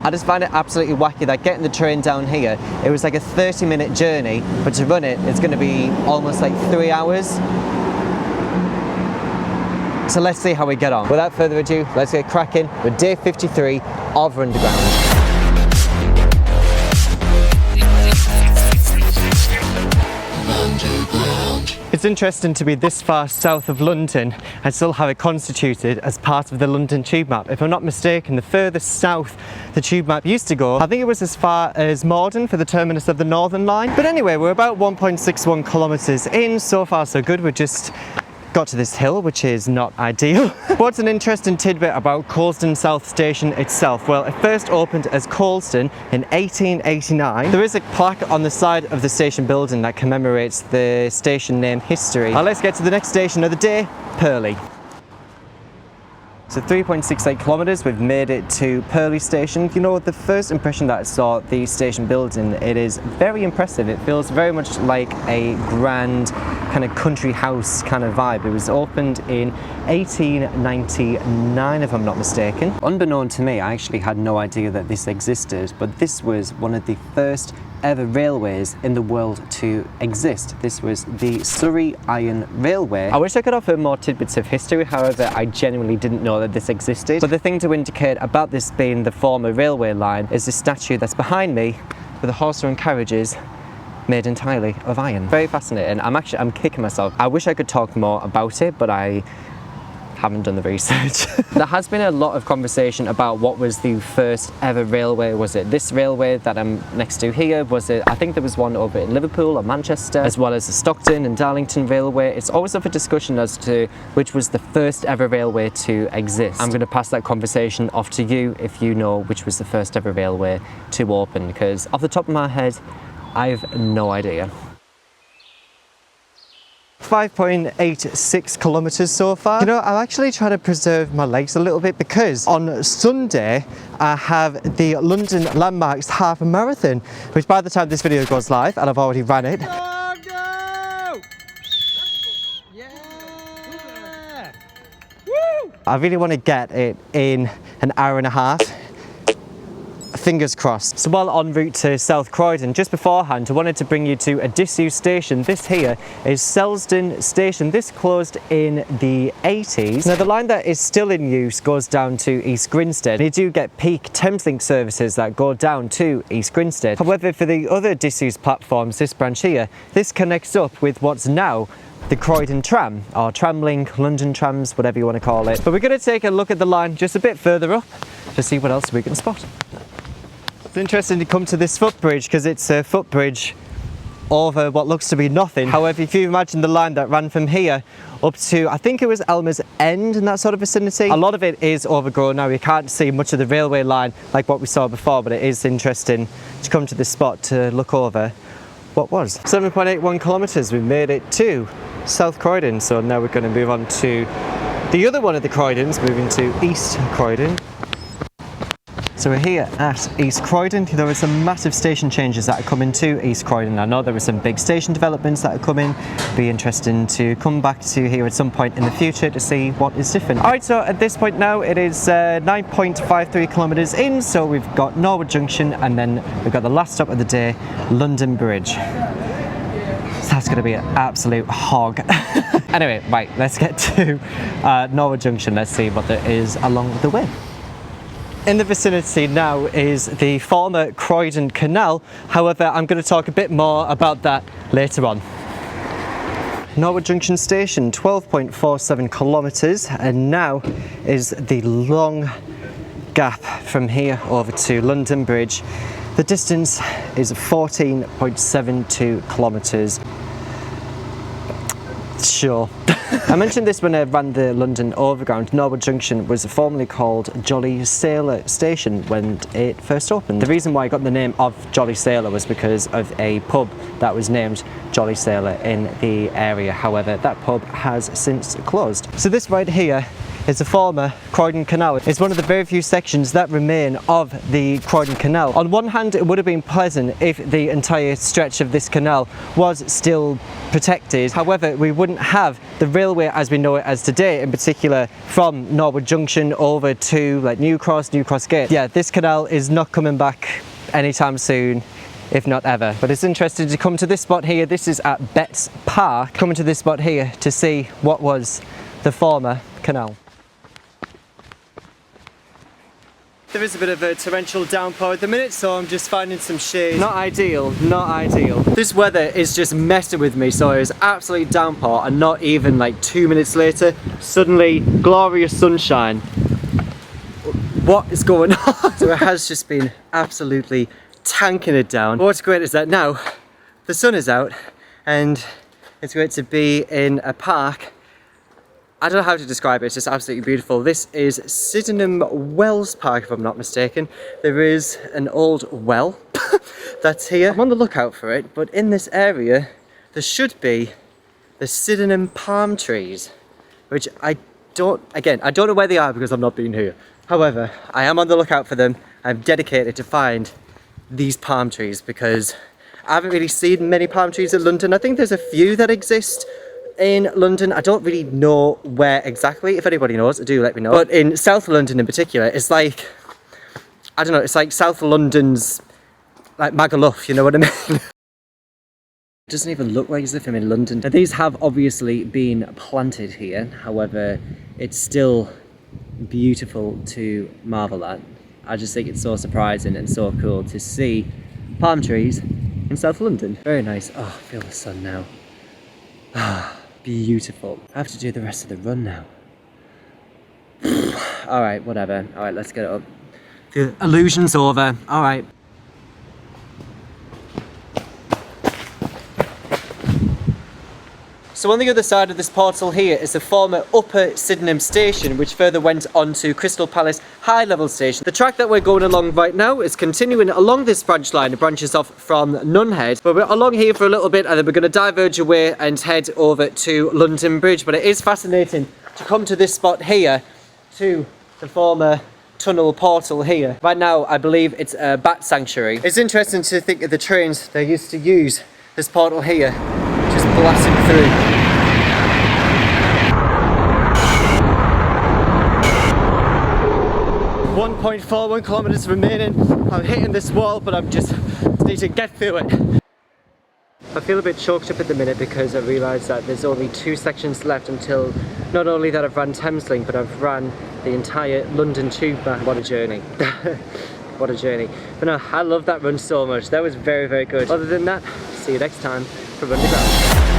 I just find it absolutely wacky that getting the train down here, it was like a 30-minute journey, but to run it, it's going to be almost like 3 hours. So let's see how we get on. Without further ado, let's get cracking with day 53 of Runderground. It's interesting to be this far south of London and still have it constituted as part of the London tube map. If I'm not mistaken, the furthest south the tube map used to go, I think it was as far as Morden for the terminus of the Northern Line. But anyway, we're about 1.61 kilometres in. So far so good. We're just got to this hill, which is not ideal. What's an interesting tidbit about Coulsdon South Station itself? Well, it first opened as Coulsdon in 1889. There is a plaque on the side of the station building that commemorates the station name history. Now let's get to the next station of the day, Purley. So 3.68 kilometres, we've made it to Purley station. You know, the first impression that I saw the station building, it is very impressive. It feels very much like a grand kind of country house kind of vibe. It was opened in 1899, if I'm not mistaken. Unbeknown to me, I actually had no idea that this existed, but this was one of the first ever railways in the world to exist. This was the Surrey Iron Railway. I wish I could offer more tidbits of history, however I genuinely didn't know that this existed. But the thing to indicate about this being the former railway line is the statue that's behind me with the horse-drawn carriages made entirely of iron. Very fascinating. I'm kicking myself. I wish I could talk more about it, but I haven't done the research. There has been a lot of conversation about what was the first ever railway. Was it this railway that I'm next to here? Was it, I think there was one over in Liverpool or Manchester, as well as the Stockton and Darlington Railway. It's always up for discussion as to which was the first ever railway to exist. I'm going to pass that conversation off to you if you know which was the first ever railway to open, because off the top of my head, I've no idea. 5.86 kilometres so far. You know, I'm actually trying to preserve my legs a little bit because on Sunday I have the London Landmarks Half Marathon, which by the time this video goes live, and I've already ran it. Oh, go! Yeah! Woo! I really want to get it in an hour and a half. Fingers crossed. So while en route to South Croydon, just beforehand, I wanted to bring you to a disused station. This here is Selsdon Station. This closed in the 80s. Now the line that is still in use goes down to East Grinstead. You do get peak Thameslink services that go down to East Grinstead. However, for the other disused platforms, this branch here, this connects up with what's now the Croydon tram, or Tramlink, London trams, whatever you want to call it. But we're going to take a look at the line just a bit further up to see what else we can spot. It's interesting to come to this footbridge because it's a footbridge over what looks to be nothing. However, if you imagine the line that ran from here up to, I think it was Elmer's End in that sort of vicinity, a lot of it is overgrown now. You can't see much of the railway line like what we saw before, but it is interesting to come to this spot to look over what was. 7.81 kilometres, we've made it to South Croydon. So now we're going to move on to the other one of the Croydons, moving to East Croydon. So we're here at East Croydon. There are some massive station changes that are coming to East Croydon. I know there are some big station developments that are coming. Be interesting to come back to here at some point in the future to see what is different. Alright, so at this point now it is 9.53 kilometres in, so we've got Norwood Junction and then we've got the last stop of the day, London Bridge. So that's going to be an absolute hog. Anyway, right, let's get to Norwood Junction. Let's see what there is along the way. In the vicinity now is the former Croydon Canal. However, I'm going to talk a bit more about that later on. Norwood Junction Station, 12.47 kilometres, and now is the long gap from here over to London Bridge. The distance is 14.72 kilometres. Sure. I mentioned this when I ran the London Overground. Norwood Junction was formerly called Jolly Sailor Station when it first opened. The reason why I got the name of Jolly Sailor was because of a pub that was named Jolly Sailor in the area. However, that pub has since closed. So this right here is the former Croydon Canal. It's one of the very few sections that remain of the Croydon Canal. On one hand, it would have been pleasant if the entire stretch of this canal was still protected. However, we wouldn't have the railway as we know it as today, in particular from Norwood Junction over to like New Cross Gate. Yeah, this canal is not coming back anytime soon, if not ever. But it's interesting to come to this spot here. This is at Betts Park. Coming to this spot here to see what was the former canal. There is a bit of a torrential downpour at the minute, so I'm just finding some shade. Not ideal, not ideal. This weather is just messing with me, so it was absolute downpour, and not even like 2 minutes later, suddenly glorious sunshine. What is going on? So it has just been absolutely tanking it down. But what's great is that now the sun is out and it's great to be in a park. I don't know how to describe it, it's just absolutely beautiful. This is Sydenham Wells Park, if I'm not mistaken. There is an old well that's here. I'm on the lookout for it, but in this area there should be the Sydenham palm trees, which I don't know where they are because I've not been here. However, I am on the lookout for them. I'm dedicated to find these palm trees because I haven't really seen many palm trees in London. I think there's a few that exist in London. I don't really know where exactly. If anybody knows, do let me know. But in South London in particular, it's like, I don't know, it's like South London's like Magaluf, you know what I mean? It doesn't even look like as if I'm in London. Now, these have obviously been planted here. However, it's still beautiful to marvel at. I just think it's so surprising and so cool to see palm trees in South London. Very nice. Oh, I feel the sun now. Ah, beautiful. I have to do the rest of the run now. Alright, whatever. Alright, let's get it up. The illusion's over. Alright. So on the other side of this portal here is the former Upper Sydenham station, which further went on to Crystal Palace High Level station. The track that we're going along right now is continuing along this branch line. It branches off from Nunhead, but we're along here for a little bit and then we're going to diverge away and head over to London Bridge. But it is fascinating to come to this spot here, to the former tunnel portal here. Right now I believe it's a bat sanctuary. It's interesting to think of the trains they used to use this portal here, just blasting through. 1.41 kilometers remaining. I'm hitting this wall, but I'm just need to get through it. I feel a bit choked up at the minute because I realise that there's only 2 sections left until not only that I've run Thameslink, but I've run the entire London Tube back. What a journey. What a journey. But no, I love that run so much. That was very, very good. Other than that, see you next time for Runderground.